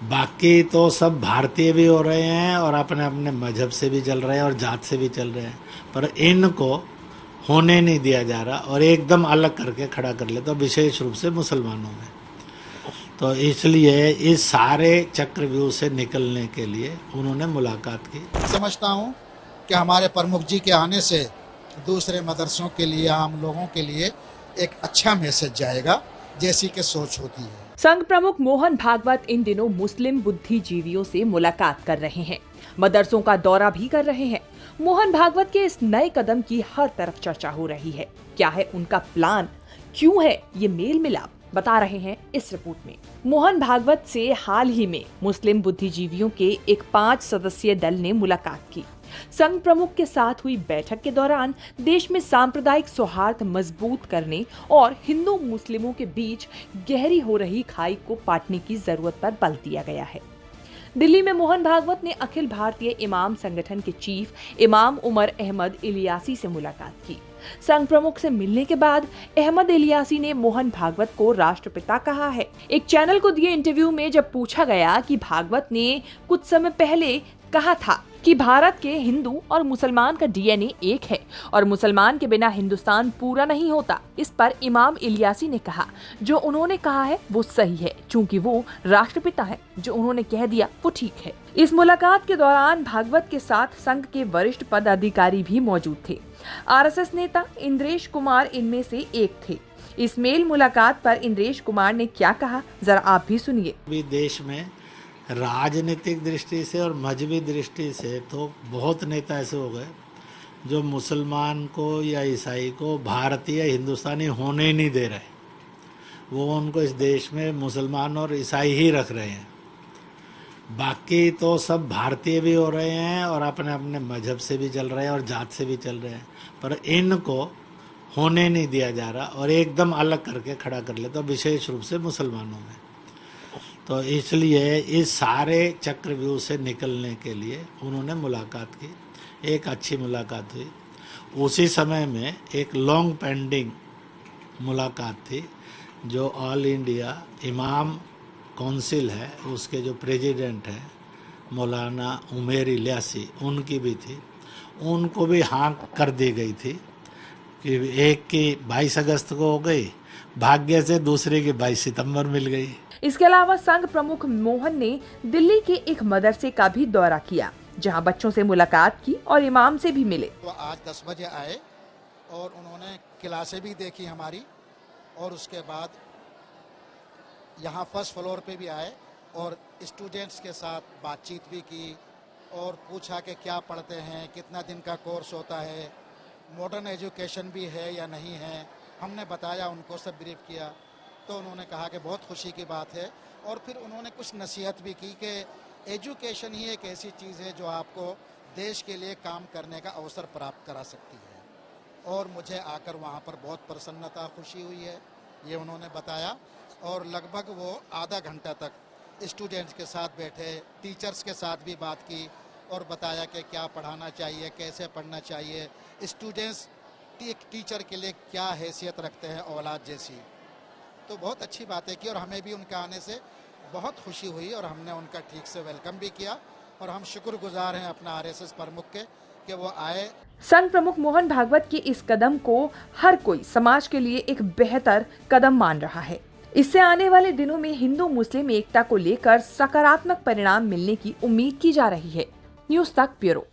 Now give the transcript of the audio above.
बाकी तो सब भारतीय भी हो रहे हैं और अपने अपने मजहब से भी चल रहे हैं और जात से भी चल रहे हैं, पर इनको होने नहीं दिया जा रहा और एकदम अलग करके खड़ा कर लेते, तो विशेष रूप से मुसलमानों में। तो इसलिए इस सारे चक्रव्यूह से निकलने के लिए उन्होंने मुलाकात की। समझता हूँ कि हमारे प्रमुख जी के आने से दूसरे मदरसों के लिए, आम लोगों के लिए एक अच्छा मैसेज जाएगा, जैसी कि सोच होती है। संघ प्रमुख मोहन भागवत इन दिनों मुस्लिम बुद्धिजीवियों से मुलाकात कर रहे हैं, मदरसों का दौरा भी कर रहे हैं। मोहन भागवत के इस नए कदम की हर तरफ चर्चा हो रही है। क्या है उनका प्लान, क्यों है ये मेल मिलाप, बता रहे हैं इस रिपोर्ट में। मोहन भागवत से हाल ही में मुस्लिम बुद्धिजीवियों के एक 5 सदस्यीय दल ने मुलाकात की। संघ प्रमुख के साथ हुई बैठक के दौरान देश में सांप्रदायिक सौहार्द मजबूत करने और हिंदू मुस्लिमों के बीच गहरी हो रही खाई को पाटने की जरूरत पर बल दिया गया है। दिल्ली में मोहन भागवत ने अखिल भारतीय इमाम संगठन के चीफ इमाम उमर अहमद इलियासी से मुलाकात की। संघ प्रमुख से मिलने के बाद अहमद इलियासी ने मोहन भागवत को राष्ट्रपिता कहा है। एक चैनल को दिए इंटरव्यू में जब पूछा गया कि भागवत ने कुछ समय पहले कहा था कि भारत के हिंदू और मुसलमान का डीएनए एक है और मुसलमान के बिना हिंदुस्तान पूरा नहीं होता, इस पर इमाम इलियासी ने कहा, जो उन्होंने कहा है वो सही है, चूंकि वो राष्ट्रपिता है, जो उन्होंने कह दिया वो ठीक है। इस मुलाकात के दौरान भागवत के साथ संघ के वरिष्ठ पदाधिकारी भी मौजूद थे। आरएसएस नेता इंद्रेश कुमार इनमें से एक थे। इस मेल मुलाकात पर इंद्रेश कुमार ने क्या कहा, जरा आप भी सुनिए। देश में राजनीतिक दृष्टि से और मजहबी दृष्टि से तो बहुत नेता ऐसे हो गए जो मुसलमान को या ईसाई को भारतीय हिंदुस्तानी होने ही नहीं दे रहे। वो उनको इस देश में मुसलमान और ईसाई ही रख रहे हैं। बाकी तो सब भारतीय भी हो रहे हैं और अपने अपने मजहब से भी चल रहे हैं और जात से भी चल रहे हैं, पर इनको होने नहीं दिया जा रहा और एकदम अलग करके खड़ा कर लेते, तो विशेष रूप से मुसलमानों में। तो इसलिए इस सारे चक्रव्यूह से निकलने के लिए उन्होंने मुलाकात की। एक अच्छी मुलाकात हुई। उसी समय में एक लॉन्ग पेंडिंग मुलाकात थी, जो ऑल इंडिया इमाम काउंसिल है, उसके जो प्रेसिडेंट हैं मौलाना उमेर इलियासी, उनकी भी थी। उनको भी हाँ कर दी गई थी कि एक की 22 अगस्त को हो गई, भाग्य से दूसरे की 22 सितंबर मिल गई। इसके अलावा संघ प्रमुख मोहन ने दिल्ली के एक मदरसे का भी दौरा किया, जहां बच्चों से मुलाकात की और इमाम से भी मिले। तो आज 10 बजे आए और उन्होंने क्लासें भी देखी हमारी, और उसके बाद यहाँ फर्स्ट फ्लोर पे भी आए और स्टूडेंट्स के साथ बातचीत भी की और पूछा कि क्या पढ़ते हैं, कितना दिन का कोर्स होता है, मॉडर्न एजुकेशन भी है या नहीं है। हमने बताया, उनको सब ब्रीफ किया, तो उन्होंने कहा कि बहुत खुशी की बात है। और फिर उन्होंने कुछ नसीहत भी की कि एजुकेशन ही एक ऐसी चीज़ है जो आपको देश के लिए काम करने का अवसर प्राप्त करा सकती है। और मुझे आकर वहाँ पर बहुत प्रसन्नता, खुशी हुई है, ये उन्होंने बताया। और लगभग वो आधा घंटा तक स्टूडेंट्स के साथ बैठे, टीचर्स के साथ भी बात की और बताया कि क्या पढ़ाना चाहिए, कैसे पढ़ना चाहिए, स्टूडेंट्स एक टीचर के लिए क्या हैसियत रखते हैं औलाद जैसी। तो बहुत अच्छी बातें की और हमें भी उनके आने से बहुत खुशी हुई और हमने उनका ठीक से वेलकम भी किया और हम शुक्रगुजार हैं अपना आरएसएस प्रमुख के कि वो आए। संघ प्रमुख मोहन भागवत के इस कदम को हर कोई समाज के लिए एक बेहतर कदम मान रहा है। इससे आने वाले दिनों में हिंदू मुस्लिम एकता को लेकर सकारात्मक परिणाम मिलने की उम्मीद की जा रही है। न्यूज़ तक ब्यूरो।